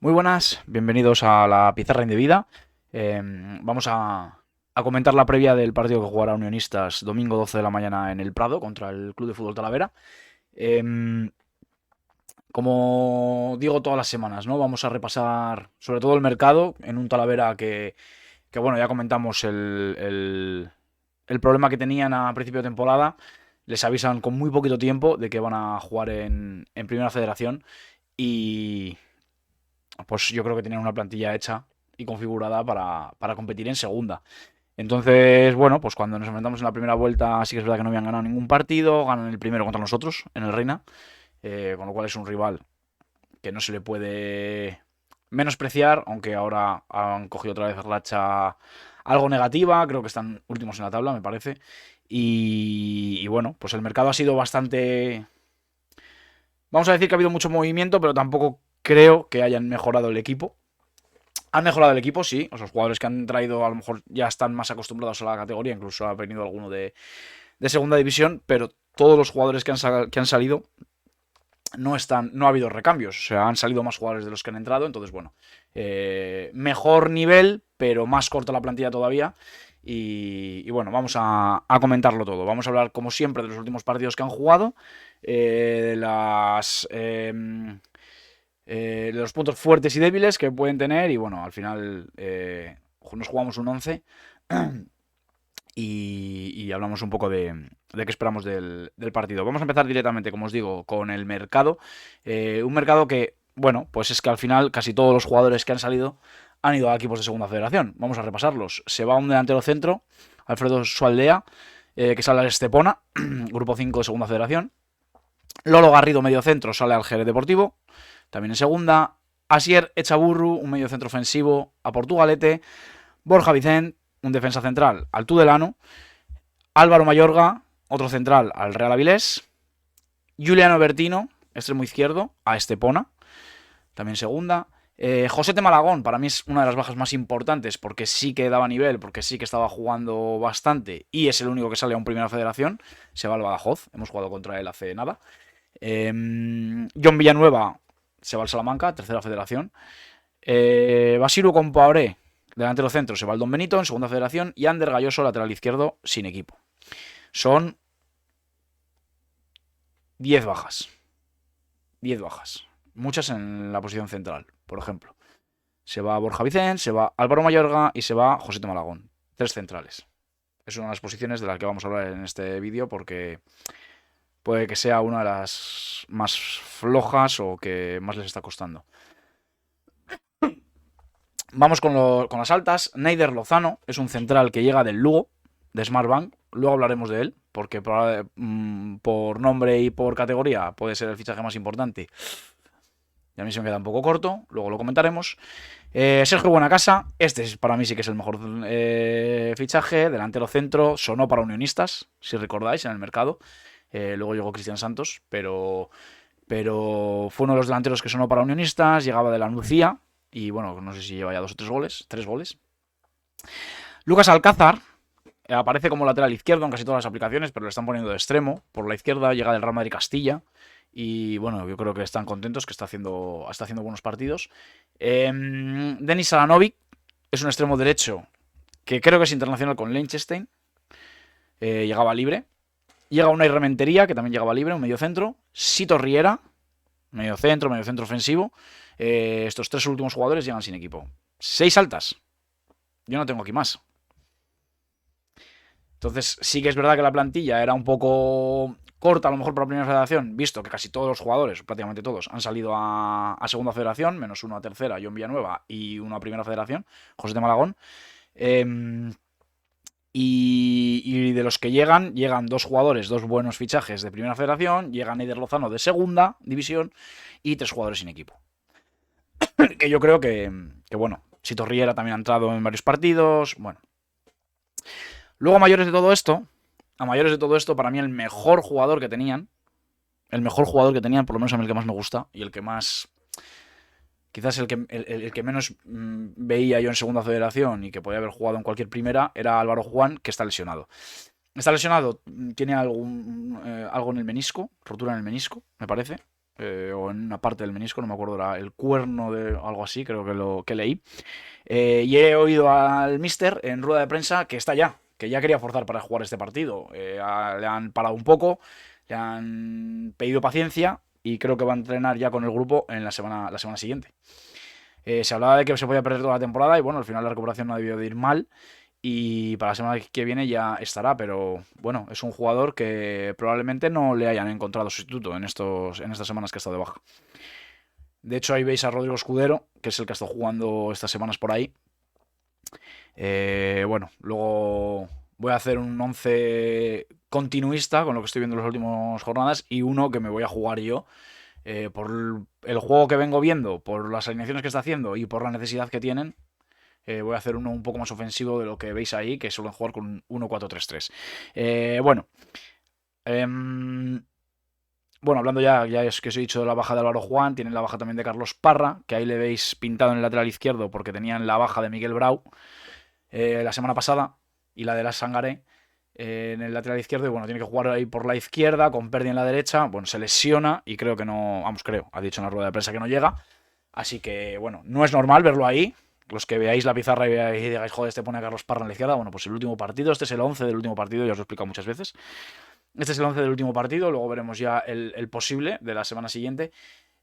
Muy buenas, bienvenidos a la Pizarra Indebida. Vamos a comentar la previa del partido que jugará Unionistas domingo 12 de la mañana en el Prado contra el Club de Fútbol Talavera. Em, Como digo todas las semanas, ¿no? Vamos a repasar sobre todo el mercado en un Talavera que bueno, ya comentamos el problema que tenían a principio de temporada. Les avisan con muy poquito tiempo de que van a jugar en Primera Federación y pues yo creo que tenían una plantilla hecha y configurada para competir en segunda. Entonces, bueno, pues cuando nos enfrentamos en la primera vuelta, sí que es verdad que no habían ganado ningún partido, ganan el primero contra nosotros en el Reina, con lo cual es un rival que no se le puede menospreciar, aunque ahora han cogido otra vez racha algo negativa, creo que están últimos en la tabla, me parece. Y bueno, pues el mercado ha sido bastante. Vamos a decir que ha habido mucho movimiento, pero tampoco creo que hayan mejorado el equipo. Han mejorado el equipo, sí. O sea, los jugadores que han traído a lo mejor ya están más acostumbrados a la categoría. Incluso ha venido alguno de segunda división. Pero todos los jugadores que han salido no están. No ha habido recambios. O sea, han salido más jugadores de los que han entrado. Entonces, bueno. Mejor nivel, pero más corta la plantilla todavía. Y bueno, vamos a comentarlo todo. Vamos a hablar, como siempre, de los últimos partidos que han jugado. De las. De los puntos fuertes y débiles que pueden tener. Y bueno, al final nos jugamos un 11 y hablamos un poco de qué esperamos del partido. Vamos a empezar directamente, como os digo, con el mercado. Un mercado que, bueno, pues es que al final casi todos los jugadores que han salido han ido a equipos de segunda federación. Vamos a repasarlos. Se va un delantero centro, Alfredo Sualdea, que sale al Estepona, grupo 5 de segunda federación. Lolo Garrido, medio centro, sale al Jerez Deportivo, también en segunda. Asier Echaburru, un medio centro ofensivo, a Portugalete. Borja Vicent, un defensa central, al Tudelano. Álvaro Mayorga, otro central, al Real Avilés. Juliano Bertino, extremo izquierdo, a Estepona, también segunda. José de Malagón, para mí es una de las bajas más importantes porque sí que daba nivel, porque sí que estaba jugando bastante y es el único que sale a un Primera Federación. Se va al Badajoz, hemos jugado contra él hace nada. John Villanueva se va al Salamanca, tercera federación. Basiru Compaoré, delantero centro, se va al Don Benito en segunda federación. Y Ander Galloso, lateral izquierdo, sin equipo. Son 10 bajas. 10 bajas. Muchas en la posición central, por ejemplo. Se va Borja Vicente, se va Álvaro Mayorga y se va José Malagón. Tres centrales. Es una de las posiciones de las que vamos a hablar en este vídeo porque puede que sea una de las más flojas o que más les está costando. Vamos con las altas. Neider Lozano es un central que llega del Lugo, de Smartbank. Luego hablaremos de él, porque por nombre y por categoría puede ser el fichaje más importante. Y a mí se me queda un poco corto, luego lo comentaremos. Sergio Buenacasa, este para mí sí que es el mejor fichaje. Delantero centro, sonó para Unionistas, si recordáis, en el mercado. Luego llegó Cristian Santos, pero fue uno de los delanteros que sonó para Unionistas, llegaba de la Nucía, y bueno, no sé si lleva ya 2 o 3 goles, 3 goles. Lucas Alcázar aparece como lateral izquierdo en casi todas las aplicaciones, pero le están poniendo de extremo. Por la izquierda llega del Real Madrid Castilla. Y bueno, yo creo que están contentos, que está haciendo buenos partidos. Denis Salanovic es un extremo derecho que creo que es internacional con Liechtenstein. Llegaba libre. Llega Unai Rementería, que también llegaba libre, un medio centro. Sito Riera, medio centro ofensivo. Estos tres últimos jugadores llegan sin equipo. 6 altas. Yo no tengo aquí más. Entonces, sí que es verdad que la plantilla era un poco corta, a lo mejor por la primera federación, visto que casi todos los jugadores, prácticamente todos, han salido a segunda federación, menos uno a tercera, John Villanueva, y uno a primera federación, José de Malagón. Y de los que llegan 2 jugadores, 2 buenos fichajes de primera federación, llega Neider Lozano de segunda división y 3 jugadores sin equipo. Que yo creo que bueno, Sito Riera también ha entrado en varios partidos, bueno. Luego, a mayores de todo esto, para mí el mejor jugador que tenían, por lo menos a mí el que más me gusta, y el que más, quizás el que menos veía yo en segunda federación y que podía haber jugado en cualquier primera, era Álvaro Juan, que está lesionado. Está lesionado, tiene algo en el menisco, rotura en el menisco, me parece. o en una parte del menisco, no me acuerdo, era el cuerno de algo así, creo que lo que leí. Y he oído al míster en rueda de prensa que está ya, que ya quería forzar para jugar este partido. Le han parado un poco, le han pedido paciencia y creo que va a entrenar ya con el grupo en la semana siguiente. Se hablaba de que se podía perder toda la temporada y bueno, al final la recuperación no ha debido de ir mal y para la semana que viene ya estará, pero bueno, es un jugador que probablemente no le hayan encontrado sustituto en estas semanas que ha estado de baja. De hecho, ahí veis a Rodrigo Escudero, que es el que ha estado jugando estas semanas por ahí. Bueno, luego voy a hacer un 11 continuista con lo que estoy viendo en las últimas jornadas y uno que me voy a jugar yo por el juego que vengo viendo, por las alineaciones que está haciendo y por la necesidad que tienen. Voy a hacer uno un poco más ofensivo de lo que veis ahí, que suelen jugar con 1-4-3-3. Bueno, bueno, hablando ya es que os he dicho de la baja de Álvaro Juan, tienen la baja también de Carlos Parra, que ahí le veis pintado en el lateral izquierdo porque tenían la baja de Miguel Brau la semana pasada y la de la Sangaré en el lateral izquierdo y bueno, tiene que jugar ahí por la izquierda con Perdi en la derecha, bueno, se lesiona y creo que no, vamos, ha dicho en la rueda de prensa que no llega, así que bueno, no es normal verlo ahí. Los que veáis la pizarra y digáis, joder, este pone a Carlos Parra en la izquierda, bueno, pues el último partido, este es el 11 del último partido, ya os lo he explicado muchas veces. Este es el 11 del último partido, luego veremos ya el posible de la semana siguiente.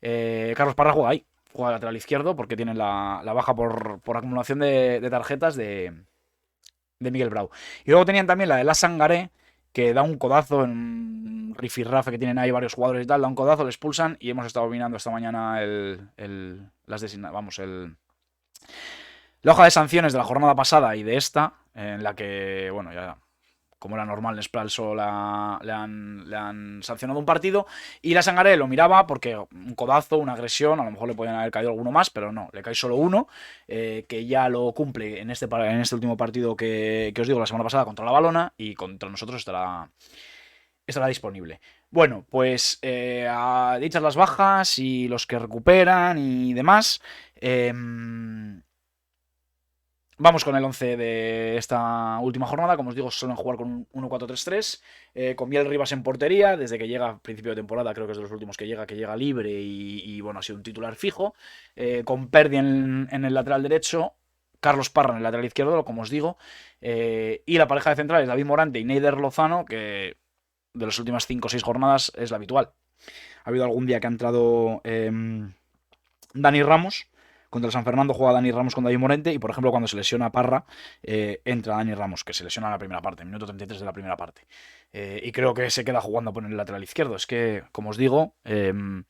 Carlos Parra juega ahí, juega lateral izquierdo porque tienen la baja por acumulación de tarjetas de Miguel Brau. Y luego tenían también la de la Sangaré, que da un codazo en un rifirrafe que tienen ahí varios jugadores y tal, da un codazo, le expulsan y hemos estado mirando esta mañana la hoja de sanciones de la jornada pasada y de esta, en la que, bueno, ya como era normal, Nespral solo le han sancionado un partido y la Sangaré lo miraba porque un codazo, una agresión, a lo mejor le podían haber caído alguno más, pero no, le cae solo uno, que ya lo cumple en este último partido que os digo la semana pasada contra la Valona y contra nosotros estará disponible. Bueno, pues dichas las bajas y los que recuperan y demás, vamos con el 11 de esta última jornada. Como os digo, suelen jugar con un 1-4-3-3, con Biel Rivas en portería, desde que llega a principio de temporada, creo que es de los últimos que llega libre y bueno, ha sido un titular fijo, con Perdi en el lateral derecho, Carlos Parra en el lateral izquierdo, como os digo, y la pareja de centrales, David Morante y Neider Lozano, que de las últimas 5 o 6 jornadas es la habitual. Ha habido algún día que ha entrado Dani Ramos. Contra el San Fernando juega Dani Ramos con David Morente y, por ejemplo, cuando se lesiona Parra, entra Dani Ramos, que se lesiona en la primera parte, minuto 33 de la primera parte. Y creo que se queda jugando por el lateral izquierdo. Es que, como os digo, han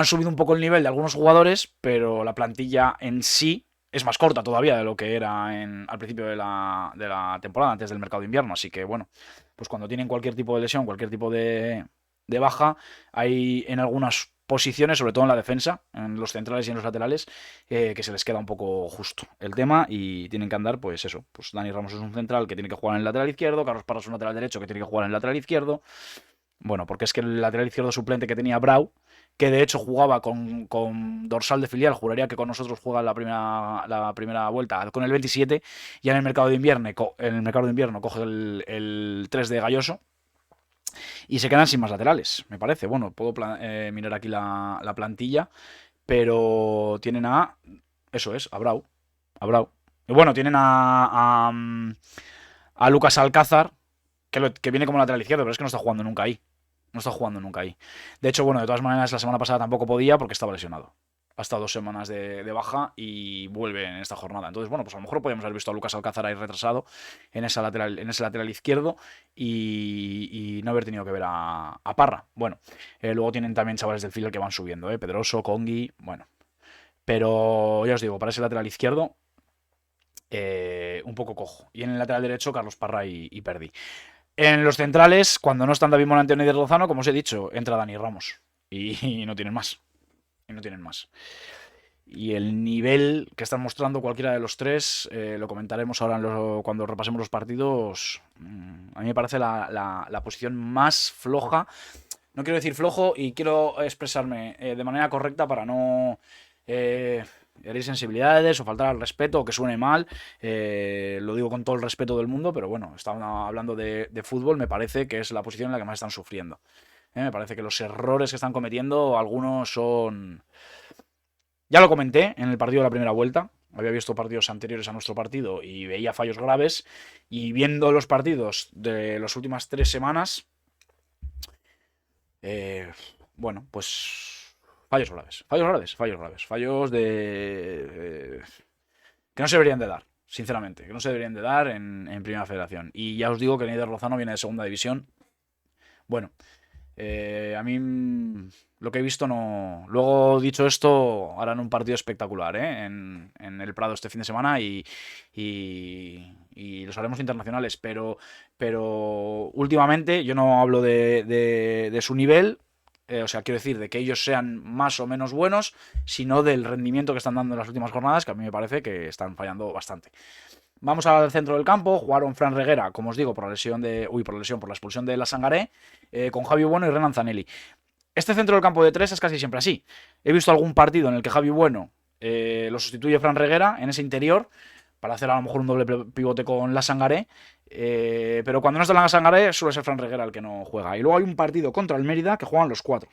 subido un poco el nivel de algunos jugadores, pero la plantilla en sí es más corta todavía de lo que era al principio de la temporada, antes del mercado de invierno. Así que, bueno, pues cuando tienen cualquier tipo de lesión, cualquier tipo de baja, hay en algunas posiciones, sobre todo en la defensa, en los centrales y en los laterales, que se les queda un poco justo el tema y tienen que andar, pues eso, pues Dani Ramos es un central que tiene que jugar en el lateral izquierdo, Carlos Parra es un lateral derecho que tiene que jugar en el lateral izquierdo, bueno, porque es que el lateral izquierdo suplente que tenía Brau, que de hecho jugaba con dorsal de filial, juraría que con nosotros juega la primera vuelta con el 27, ya en el mercado de invierno coge el 3 de Galloso, y se quedan sin más laterales, me parece. Bueno, puedo mirar aquí la plantilla, pero tienen eso es, a Brau. Y bueno, tienen a Lucas Alcázar, que viene como lateral izquierdo, pero es que no está jugando nunca ahí. No está jugando nunca ahí. De hecho, bueno, de todas maneras, la semana pasada tampoco podía porque estaba lesionado. Ha estado 2 semanas de baja y vuelve en esta jornada. Entonces, bueno, pues a lo mejor podríamos haber visto a Lucas Alcázar ahí retrasado en ese lateral izquierdo y no haber tenido que ver a Parra. Bueno, luego tienen también chavales del filial que van subiendo, Pedroso, Congi, bueno. Pero ya os digo, para ese lateral izquierdo, un poco cojo. Y en el lateral derecho, Carlos Parra y Perdi. En los centrales, cuando no están David Morante ni de Lozano, como os he dicho, entra Dani Ramos. Y no tienen más. Y el nivel que están mostrando cualquiera de los tres, lo comentaremos ahora cuando repasemos los partidos. A mí me parece la posición más floja. No quiero decir flojo y quiero expresarme de manera correcta para no herir sensibilidades o faltar al respeto o que suene mal. Lo digo con todo el respeto del mundo, pero bueno, estamos hablando de fútbol, me parece que es la posición en la que más están sufriendo. Me parece que los errores que están cometiendo, algunos son... Ya lo comenté en el partido de la primera vuelta. Había visto partidos anteriores a nuestro partido y veía fallos graves. Y viendo los partidos de las últimas 3 semanas, bueno, pues fallos graves, fallos graves, fallos graves, fallos que no se deberían de dar, sinceramente, que no se deberían de dar en Primera Federación. Y ya os digo que Neider Lozano viene de Segunda División. Bueno, a mí lo que he visto no... Luego, dicho esto, harán un partido espectacular, en el Prado este fin de semana y los haremos internacionales, pero últimamente yo no hablo de su nivel, o sea, quiero decir, de que ellos sean más o menos buenos, sino del rendimiento que están dando en las últimas jornadas, que a mí me parece que están fallando bastante. Vamos al centro del campo. Jugaron Fran Reguera, como os digo, por la lesión de. Uy, por la lesión, por la expulsión de la Sangaré, con Javi Bueno y Renan Zanelli. Este centro del campo de tres es casi siempre así. He visto algún partido en el que Javi Bueno lo sustituye Fran Reguera en ese interior para hacer a lo mejor un doble pivote con la Sangaré. Pero cuando no está la Sangaré, suele ser Fran Reguera el que no juega. Y luego hay un partido contra el Mérida que juegan los cuatro.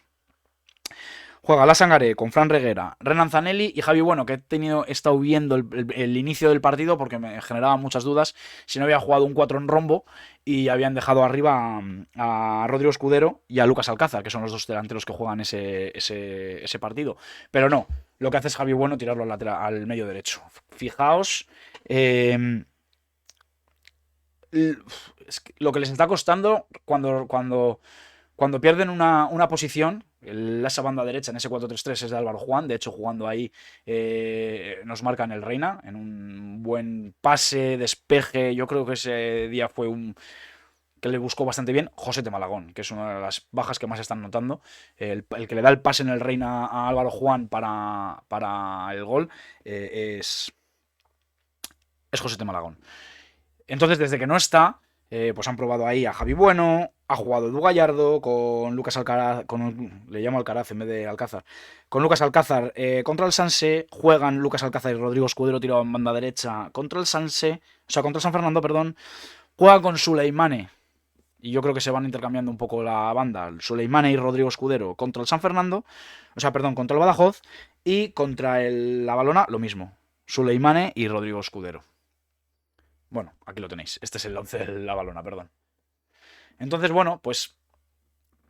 Juega la Sangaré con Fran Reguera, Renan Zanelli y Javi Bueno, que he estado viendo el inicio del partido porque me generaba muchas dudas si no había jugado un 4 en rombo y habían dejado arriba a Rodrigo Escudero y a Lucas Alcázar, que son los dos delanteros que juegan ese partido. Pero no, lo que hace es Javi Bueno tirarlo al medio derecho. Fijaos, lo que les está costando cuando pierden una posición. Esa banda derecha en ese 4-3-3 es de Álvaro Juan. De hecho, jugando ahí nos marca en el Reina, en un buen pase, despeje. Yo creo que ese día fue que le buscó bastante bien José de Malagón, que es una de las bajas que más están notando. El que le da el pase en el Reina a Álvaro Juan para el gol es José de Malagón. Entonces, desde que no está, pues han probado ahí a Javi Bueno, ha jugado Edu Gallardo con Lucas Alcaraz, le llamo Alcaraz en vez de Alcázar, con Lucas Alcázar contra el Sanse, juegan Lucas Alcázar y Rodrigo Escudero tirado en banda derecha contra el Sanse, o sea, contra el San Fernando, perdón, juega con Suleimane, y yo creo que se van intercambiando un poco la banda, Suleimane y Rodrigo Escudero contra el San Fernando, o sea, perdón, contra el Badajoz, y contra la Balona, lo mismo, Suleimane y Rodrigo Escudero. Bueno, aquí lo tenéis. Este es el 11 de la Balona, perdón. Entonces, bueno, pues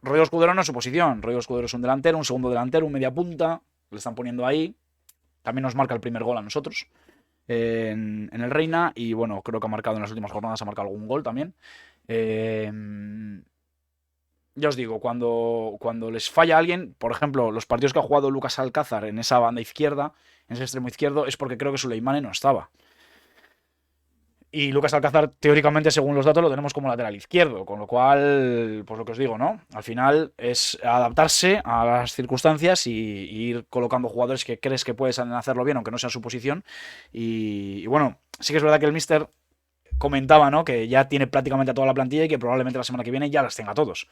Rodrigo Escudero no es su posición. Rodrigo Escudero es un delantero, un segundo delantero, un media punta. Le están poniendo ahí. También nos marca el primer gol a nosotros en el Reina. Y bueno, creo que ha marcado en las últimas jornadas, ha marcado algún gol también. Ya os digo, cuando les falla alguien, por ejemplo, los partidos que ha jugado Lucas Alcázar en esa banda izquierda, en ese extremo izquierdo, es porque creo que Suleimane no estaba. Y Lucas Alcázar, teóricamente, según los datos, lo tenemos como lateral izquierdo. Con lo cual, pues lo que os digo, ¿no? Al final es adaptarse a las circunstancias y ir colocando jugadores que crees que puedes hacerlo bien, aunque no sea su posición. Y bueno, sí que es verdad que el míster comentaba, ¿no? Que ya tiene prácticamente a toda la plantilla y que probablemente la semana que viene ya las tenga a todos.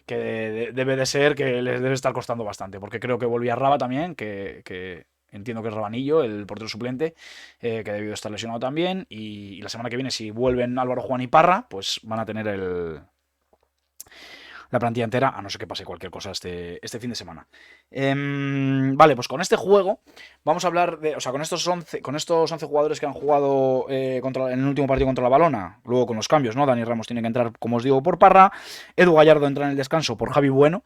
Que debe de ser que les debe estar costando bastante. Porque creo que volvía Raba también, que entiendo que es Rabanillo, el portero suplente, que debido a estar lesionado también. Y la semana que viene, si vuelven Álvaro, Juan y Parra, pues van a tener la plantilla entera, a no ser que pase cualquier cosa este fin de semana. Vale, pues con este juego vamos a hablar de, o sea, con estos 11 jugadores que han jugado en el último partido contra la Balona, luego con los cambios, ¿no? Dani Ramos tiene que entrar, como os digo, por Parra, Edu Gallardo entra en el descanso por Javi Bueno,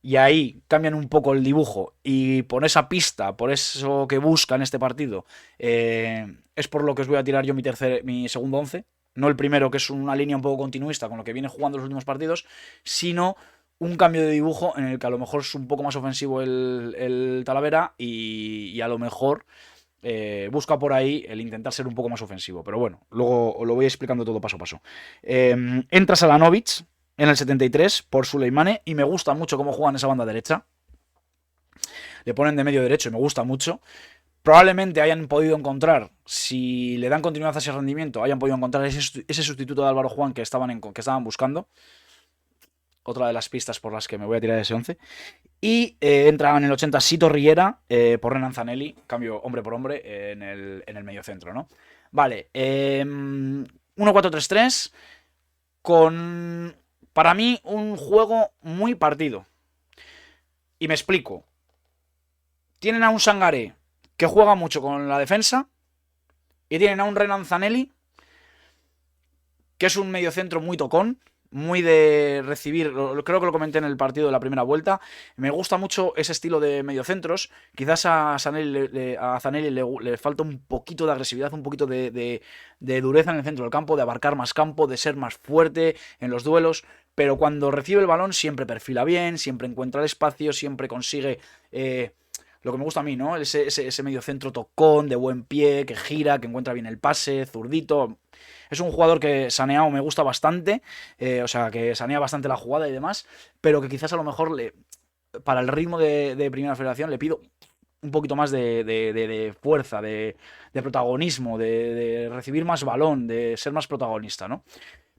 y ahí cambian un poco el dibujo y por esa pista, por eso que busca en este partido, es por lo que os voy a tirar yo mi segundo 11. No el primero, que es una línea un poco continuista con lo que viene jugando los últimos partidos, sino un cambio de dibujo en el que a lo mejor es un poco más ofensivo el Talavera y a lo mejor busca por ahí el intentar ser un poco más ofensivo. Pero bueno, luego os lo voy explicando todo paso a paso. Entra Salanovic en el 73 por Suleimane y me gusta mucho cómo juegan esa banda derecha. Le ponen de medio derecho y me gusta mucho. Probablemente hayan podido encontrar, si le dan continuidad a ese rendimiento, hayan podido encontrar ese sustituto de Álvaro Juan que estaban buscando. Otra de las pistas por las que me voy a tirar ese 11. Y entra en el 80 Sito Riera por Renan Zanelli, cambio hombre por hombre en el medio centro, ¿no? Vale, 1-4-3-3 con Para mí, un juego muy partido. Y me explico. Tienen a un Sangaré que juega mucho con la defensa. Y tienen a un Renan Zanelli que es un mediocentro muy tocón, muy de recibir, creo que lo comenté en el partido de la primera vuelta, me gusta mucho ese estilo de mediocentros, quizás a Zanelli le falta un poquito de agresividad, un poquito de dureza en el centro del campo, de abarcar más campo, de ser más fuerte en los duelos, pero cuando recibe el balón siempre perfila bien, siempre encuentra el espacio, siempre consigue... lo que me gusta a mí, ¿no? Ese mediocentro tocón, de buen pie, que gira, que encuentra bien el pase, zurdito. Es un jugador que Saneao me gusta bastante, o sea, que sanea bastante la jugada y demás, pero que quizás a lo mejor para el ritmo de Primera Federación le pido un poquito más de fuerza, de protagonismo, de recibir más balón, de ser más protagonista, ¿no?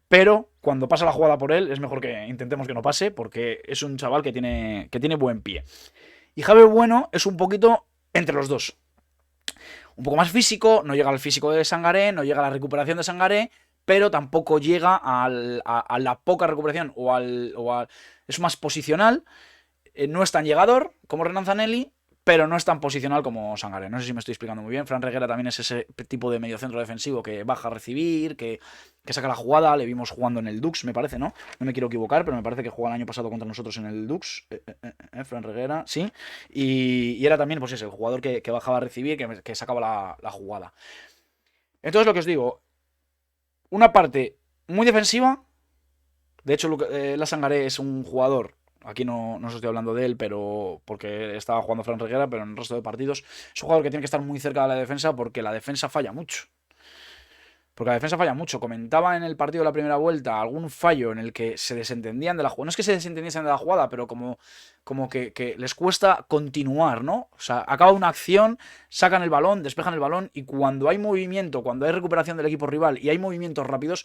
Pero cuando pasa la jugada por él, es mejor que intentemos que no pase, porque es un chaval que tiene buen pie. Y Javier Bueno es un poquito entre los dos. Un poco más físico, no llega al físico de Sangaré, no llega a la recuperación de Sangaré, pero tampoco llega a la poca recuperación es más posicional, no es tan llegador como Renan Zanelli, pero no es tan posicional como Sangaré. No sé si me estoy explicando muy bien. Fran Reguera también es ese tipo de mediocentro defensivo que baja a recibir, que saca la jugada. Le vimos jugando en el Dux, me parece, ¿no? No me quiero equivocar, pero me parece que jugó el año pasado contra nosotros en el Dux. Fran Reguera, sí. Y era también, pues ese, el jugador que bajaba a recibir, que sacaba la jugada. Entonces, lo que os digo, una parte muy defensiva. De hecho, la Sangaré es un jugador. Aquí no os estoy hablando de él, pero porque estaba jugando Fran Reguera, pero en el resto de partidos es un jugador que tiene que estar muy cerca de la defensa porque la defensa falla mucho. Porque la defensa falla mucho. Comentaba en el partido de la primera vuelta algún fallo en el que se desentendían de la jugada. No es que se desentendiesen de la jugada, pero como que les cuesta continuar, ¿no? O sea, acaba una acción, sacan el balón, despejan el balón y cuando hay movimiento, cuando hay recuperación del equipo rival y hay movimientos rápidos,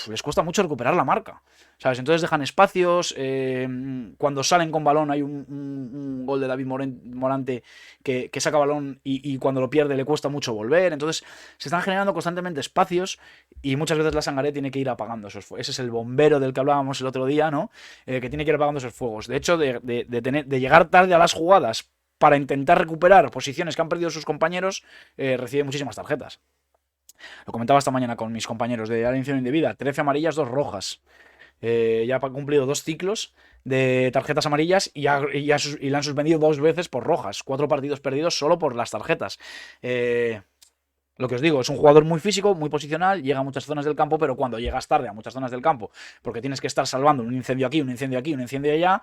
les cuesta mucho recuperar la marca, ¿sabes? Entonces dejan espacios, cuando salen con balón hay un gol de David Morante que saca balón y cuando lo pierde le cuesta mucho volver, entonces se están generando constantemente espacios y muchas veces la Sangaré tiene que ir apagando esos fuegos. Ese es el bombero del que hablábamos el otro día, ¿no? Que tiene que ir apagando esos fuegos. De hecho, de llegar tarde a las jugadas para intentar recuperar posiciones que han perdido sus compañeros, recibe muchísimas tarjetas. Lo comentaba esta mañana con mis compañeros de alineación indebida. 13 amarillas, 2 rojas. Ya ha cumplido 2 ciclos de tarjetas amarillas y le han suspendido 2 veces por rojas. 4 partidos perdidos solo por las tarjetas. Lo que os digo, es un jugador muy físico, muy posicional, llega a muchas zonas del campo, pero cuando llegas tarde a muchas zonas del campo, porque tienes que estar salvando un incendio aquí, un incendio aquí, un incendio allá,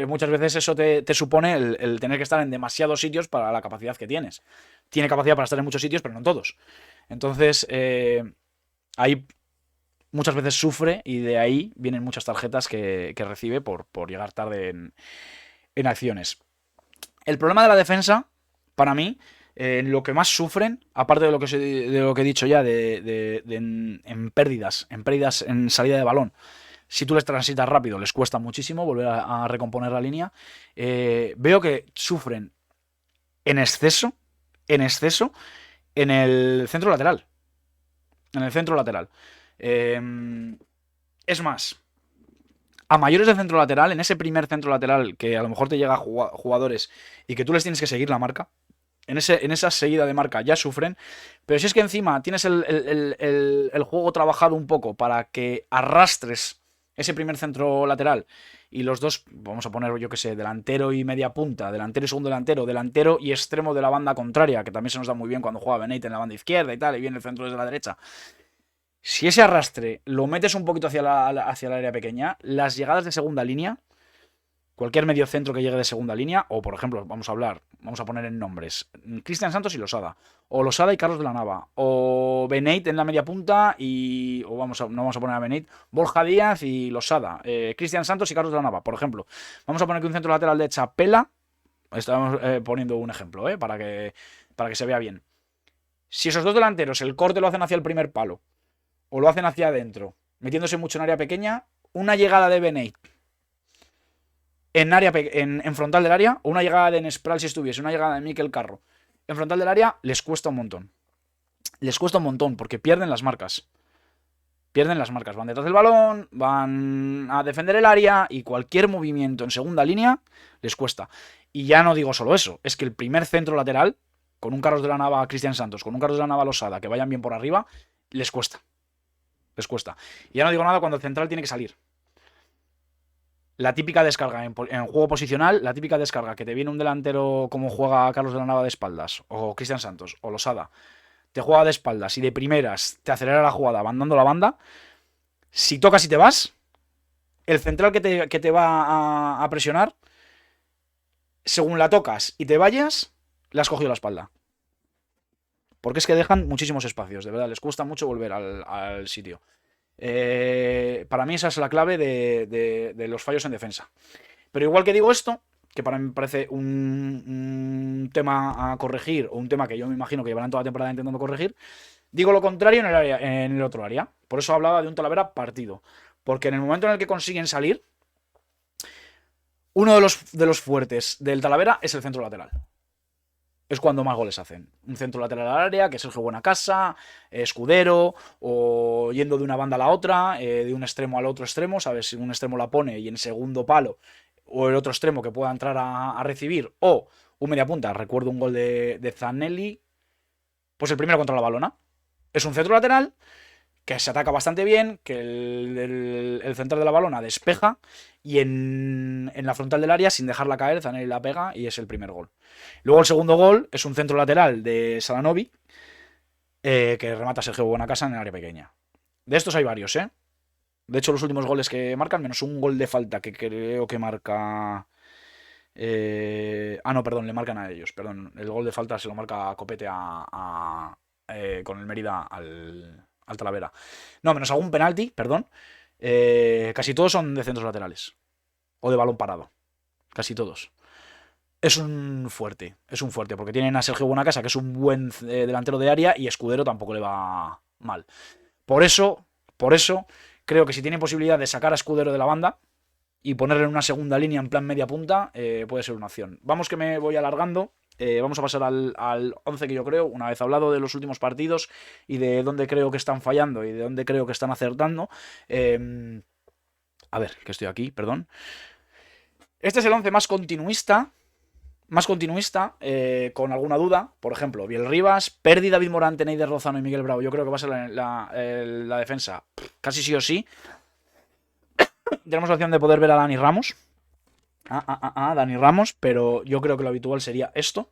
muchas veces eso te supone el tener que estar en demasiados sitios para la capacidad que tienes. Tiene capacidad para estar en muchos sitios, pero no en todos. Entonces, ahí muchas veces sufre y de ahí vienen muchas tarjetas que recibe por llegar tarde en acciones. El problema de la defensa, para mí, lo que más sufren, aparte de lo que he dicho ya, en pérdidas, en salida de balón, si tú les transitas rápido, les cuesta muchísimo volver a recomponer la línea. Veo que sufren en exceso en el centro lateral. En el centro lateral. Es más, a mayores de centro lateral, en ese primer centro lateral que a lo mejor te llega a jugadores y que tú les tienes que seguir la marca, en esa seguida de marca ya sufren, pero si es que encima tienes el juego trabajado un poco para que arrastres ese primer centro lateral y los dos, vamos a poner, yo que sé, delantero y media punta, delantero y segundo delantero y extremo de la banda contraria, que también se nos da muy bien cuando juega Benítez en la banda izquierda y tal, y viene el centro desde la derecha. Si ese arrastre lo metes un poquito hacia el área pequeña, las llegadas de segunda línea, cualquier medio centro que llegue de segunda línea, o por ejemplo, vamos a poner en nombres, Cristian Santos y Losada, o Losada y Carlos de la Nava, o Beneit en la media punta no vamos a poner a Beneit, Borja Díaz y Losada, Cristian Santos y Carlos de la Nava, por ejemplo. Vamos a poner que un centro lateral de Chapela, estamos poniendo un ejemplo, para que se vea bien. Si esos dos delanteros el corte lo hacen hacia el primer palo, o lo hacen hacia adentro, metiéndose mucho en área pequeña, una llegada de Beneit en frontal del área, o una llegada de Nespral si estuviese, una llegada de Mikel Carro en frontal del área, les cuesta un montón. Les cuesta un montón porque pierden las marcas. Pierden las marcas, van detrás del balón, van a defender el área y cualquier movimiento en segunda línea les cuesta. Y ya no digo solo eso, es que el primer centro lateral, con un Carlos de la Nava Cristian Santos, con un Carlos de la Nava Losada, que vayan bien por arriba, les cuesta. Les cuesta. Y ya no digo nada cuando el central tiene que salir. La típica descarga en juego posicional, la típica descarga que te viene un delantero como juega Carlos de la Nava de espaldas, o Cristian Santos, o Losada, te juega de espaldas y de primeras te acelera la jugada mandando la banda. Si tocas y te vas, el central que te va a presionar, según la tocas y te vayas, le has cogido la espalda. Porque es que dejan muchísimos espacios, de verdad, les cuesta mucho volver al sitio. Para mí esa es la clave de los fallos en defensa. Pero igual que digo esto, que para mí me parece un tema a corregir, o un tema que yo me imagino que llevarán toda la temporada intentando corregir, digo lo contrario en el otro área. Por eso hablaba de un Talavera partido. Porque en el momento en el que consiguen salir, uno de los fuertes del Talavera es el centro lateral. Es cuando más goles hacen. Un centro lateral al área, que es Sergio Buenacasa, Escudero, o yendo de una banda a la otra, de un extremo al otro extremo, ¿sabes? Si un extremo la pone y en segundo palo, o el otro extremo que pueda entrar a recibir, o un mediapunta. Recuerdo un gol de Zanelli, pues el primero contra la balona. Es un centro lateral que se ataca bastante bien, que el central de la balona despeja y en la frontal del área, sin dejarla caer, Zanelli la pega y es el primer gol. Luego el segundo gol es un centro lateral de Salanovi, que remata Sergio Buenacasa en el área pequeña. De estos hay varios, ¿eh? De hecho, los últimos goles que marcan, menos un gol de falta que creo que marca... no, perdón, le marcan a ellos. Perdón, el gol de falta se lo marca Copete con el Mérida al Talavera. No, menos algún penalti, perdón. Casi todos son de centros laterales. O de balón parado. Casi todos. Es un fuerte, porque tienen a Sergio Buenacasa, que es un buen delantero de área, y Escudero tampoco le va mal. Por eso, creo que si tienen posibilidad de sacar a Escudero de la banda y ponerle en una segunda línea en plan media punta, puede ser una opción. Vamos que me voy alargando. Vamos a pasar al 11 que yo creo, una vez hablado de los últimos partidos y de dónde creo que están fallando y de dónde creo que están acertando. A ver, que estoy aquí, perdón. Este es el 11 más continuista, con alguna duda. Por ejemplo, Biel Rivas, Perdi, David Morante, Neider Lozano y Miguel Bravo. Yo creo que va a ser la defensa casi sí o sí. Tenemos la opción de poder ver a Dani Ramos. Dani Ramos, pero yo creo que lo habitual sería esto.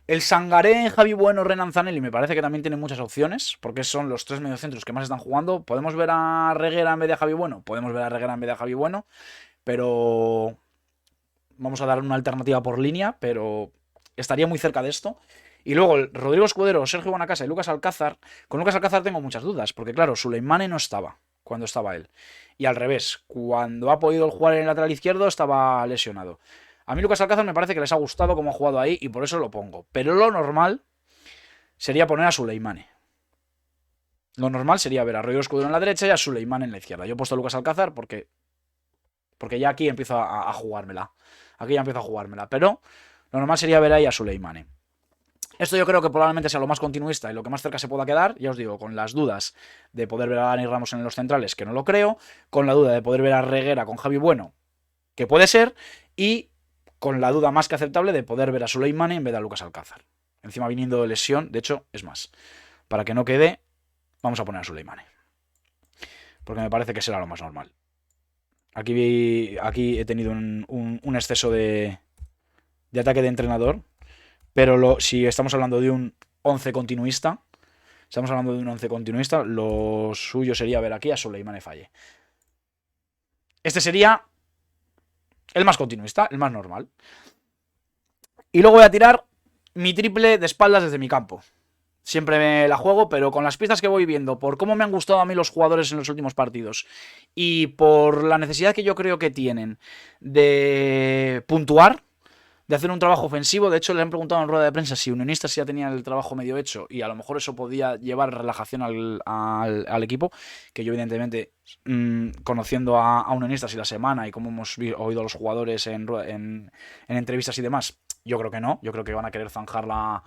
El Sangaré, Javi Bueno, Renan Zanelli me parece que también tiene muchas opciones, porque son los tres mediocentros que más están jugando. ¿Podemos ver a Reguera en vez de a Javi Bueno? Podemos ver a Reguera en vez de a Javi Bueno, pero vamos a dar una alternativa por línea, pero estaría muy cerca de esto. Y luego Rodrigo Escudero, Sergio Buenacasa y Lucas Alcázar. Con Lucas Alcázar tengo muchas dudas, porque claro, Suleimane no estaba cuando estaba él. Y al revés, cuando ha podido jugar en el lateral izquierdo estaba lesionado. A mí Lucas Alcázar me parece que les ha gustado cómo ha jugado ahí y por eso lo pongo. Pero lo normal sería poner a Suleimane. Lo normal sería ver a Rodrigo Escudero en la derecha y a Suleimane en la izquierda. Yo he puesto a Lucas Alcázar porque ya aquí empiezo a jugármela. Aquí ya empiezo a jugármela. Pero lo normal sería ver ahí a Suleimane. Esto yo creo que probablemente sea lo más continuista y lo que más cerca se pueda quedar. Ya os digo, con las dudas de poder ver a Dani Ramos en los centrales, que no lo creo. Con la duda de poder ver a Reguera con Javi Bueno, que puede ser. Y con la duda más que aceptable de poder ver a Suleimane en vez de a Lucas Alcázar. Encima viniendo de lesión, de hecho, es más. Para que no quede, vamos a poner a Suleimane. Porque me parece que será lo más normal. Aquí he tenido un exceso de ataque de entrenador. Pero si estamos hablando de un 11 continuista, lo suyo sería ver aquí a Suleimane Faye. Este sería el más continuista, el más normal. Y luego voy a tirar mi triple de espaldas desde mi campo. Siempre me la juego, pero con las pistas que voy viendo, por cómo me han gustado a mí los jugadores en los últimos partidos y por la necesidad que yo creo que tienen de puntuar, de hacer un trabajo ofensivo. De hecho, le han preguntado en rueda de prensa si Unionistas ya tenía el trabajo medio hecho y a lo mejor eso podía llevar relajación al equipo, que yo evidentemente, conociendo a Unionistas y la semana y como hemos oído a los jugadores en entrevistas y demás, yo creo que no. Yo creo que van a querer zanjar la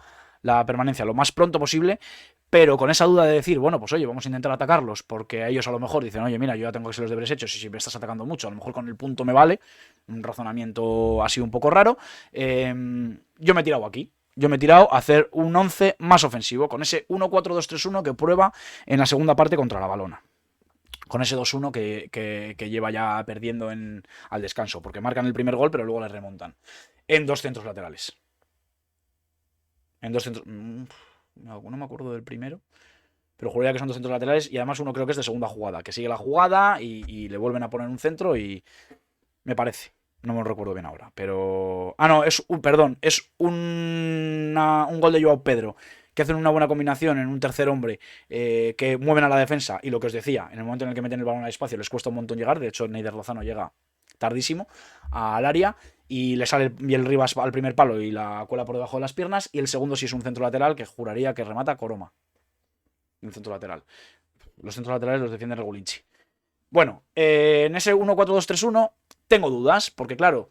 la permanencia lo más pronto posible, pero con esa duda de decir, bueno, pues oye, vamos a intentar atacarlos, porque ellos a lo mejor dicen, oye, mira, yo ya tengo que ser los deberes hechos y si me estás atacando mucho, a lo mejor con el punto me vale, un razonamiento así un poco raro, yo me he tirado aquí. Yo me he tirado a hacer un 11 más ofensivo, con ese 1-4-2-3-1 que prueba en la segunda parte contra la Valona. Con ese 2-1 que lleva ya perdiendo al descanso, porque marcan el primer gol, pero luego le remontan. En 2 centros laterales. En 2 centros... No me acuerdo del primero, pero juraría que son 2 centros laterales y además uno creo que es de segunda jugada, que sigue la jugada y le vuelven a poner un centro y... Me parece. No me lo recuerdo bien ahora, pero... Ah, no, perdón, es un gol de Joao Pedro, que hacen una buena combinación en un tercer hombre, que mueven a la defensa, y lo que os decía, en el momento en el que meten el balón al espacio les cuesta un montón llegar, de hecho Neider Lozano llega tardísimo al área, y le sale bien el Rivas al primer palo y la cuela por debajo de las piernas, y el segundo sí es un centro lateral que juraría que remata Coroma. Un centro lateral. Los centros laterales los defiende Regulinci. Bueno, en ese 1-4-2-3-1 tengo dudas, porque claro,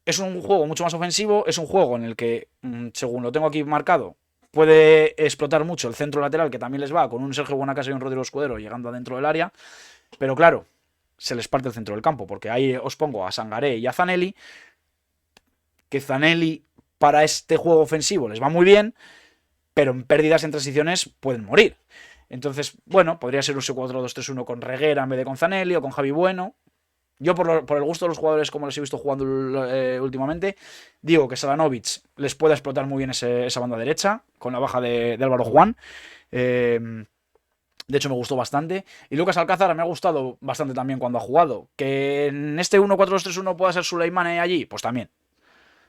es un juego mucho más ofensivo, es un juego en el que, según lo tengo aquí marcado, puede explotar mucho el centro lateral, que también les va, con un Sergio Buenacasa y un Rodrigo Escudero llegando adentro del área, pero claro, se les parte el centro del campo, porque ahí os pongo a Sangaré y a Zanelli, que Zanelli para este juego ofensivo les va muy bien, pero en pérdidas en transiciones pueden morir. Entonces, bueno, podría ser un 4-2-3-1 con Reguera en vez de con Zanelli o con Javi Bueno. Yo, por el gusto de los jugadores, como los he visto jugando últimamente, digo que Salanovic les puede explotar muy bien esa banda derecha, con la baja de Álvaro Juan. De hecho, me gustó bastante. Y Lucas Alcázar me ha gustado bastante también cuando ha jugado. Que en este 1-4-2-3-1 pueda ser Suleimane allí, pues también.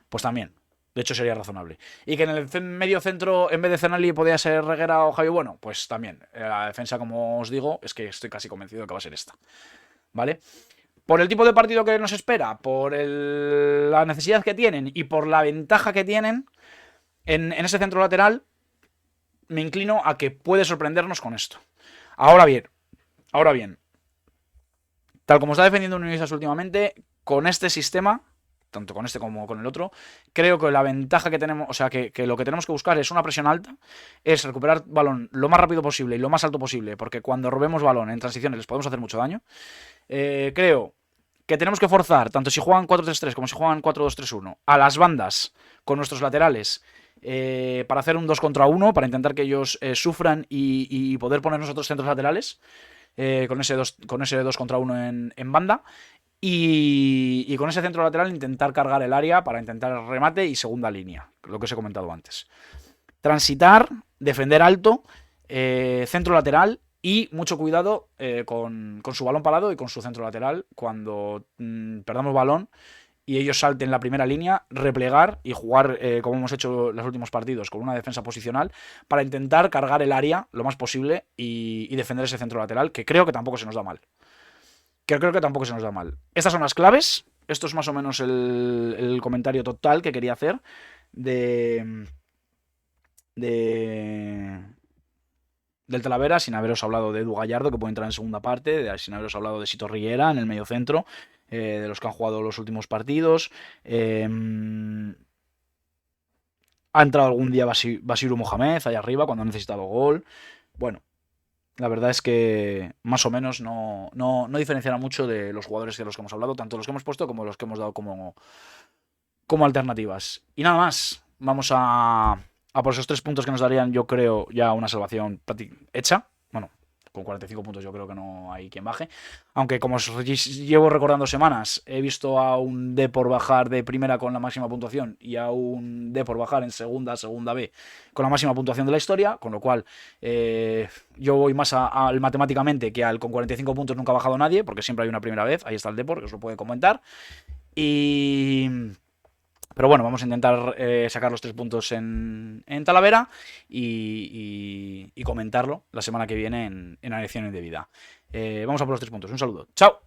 Pues también. De hecho, sería razonable. Y que en el medio centro, en vez de Zanelli, podía ser Reguera o Javi Bueno, pues también. La defensa, como os digo, es que estoy casi convencido de que va a ser esta. ¿Vale? Por el tipo de partido que nos espera, por la necesidad que tienen y por la ventaja que tienen en ese centro lateral, me inclino a que puede sorprendernos con esto. Ahora bien, tal como está defendiendo Univisas últimamente, con este sistema, tanto con este como con el otro, creo que la ventaja que tenemos, o sea, que lo que tenemos que buscar es una presión alta, es recuperar balón lo más rápido posible y lo más alto posible, porque cuando robemos balón en transiciones les podemos hacer mucho daño. Creo que tenemos que forzar, tanto si juegan 4-3-3 como si juegan 4-2-3-1, a las bandas con nuestros laterales, para hacer un 2 contra 1, para intentar que ellos sufran y poder poner nosotros centros laterales, con ese 2 contra 1 en banda. Y con ese centro lateral intentar cargar el área para intentar el remate y segunda línea, lo que os he comentado antes. Transitar, defender alto, centro lateral y mucho cuidado con su balón parado y con su centro lateral cuando perdamos balón y ellos salten la primera línea, replegar y jugar como hemos hecho en los últimos partidos, con una defensa posicional para intentar cargar el área lo más posible y defender ese centro lateral, que creo que tampoco se nos da mal. Creo que tampoco se nos da mal. Estas son las claves. Esto es más o menos el comentario total que quería hacer del Talavera, sin haberos hablado de Edu Gallardo, que puede entrar en segunda parte, sin haberos hablado de Sito Riera en el medio centro, de los que han jugado los últimos partidos. Ha entrado algún día Basiru Mohamed allá arriba cuando ha necesitado gol. Bueno, la verdad es que más o menos no diferenciará mucho de los jugadores de los que hemos hablado, tanto los que hemos puesto como los que hemos dado como alternativas. Y nada más, vamos a por esos 3 puntos que nos darían, yo creo, ya una salvación hecha. Bueno, con 45 puntos yo creo que no hay quien baje. Aunque como os llevo recordando semanas, he visto a un Depor bajar de primera con la máxima puntuación y a un Depor bajar en segunda B con la máxima puntuación de la historia, con lo cual yo voy más al matemáticamente que al con 45 puntos nunca ha bajado nadie, porque siempre hay una primera vez. Ahí está el Depor, que os lo puede comentar. Pero bueno, vamos a intentar sacar los 3 puntos en Talavera y comentarlo la semana que viene en la elección indebida. Vamos a por los 3 puntos. Un saludo. ¡Chao!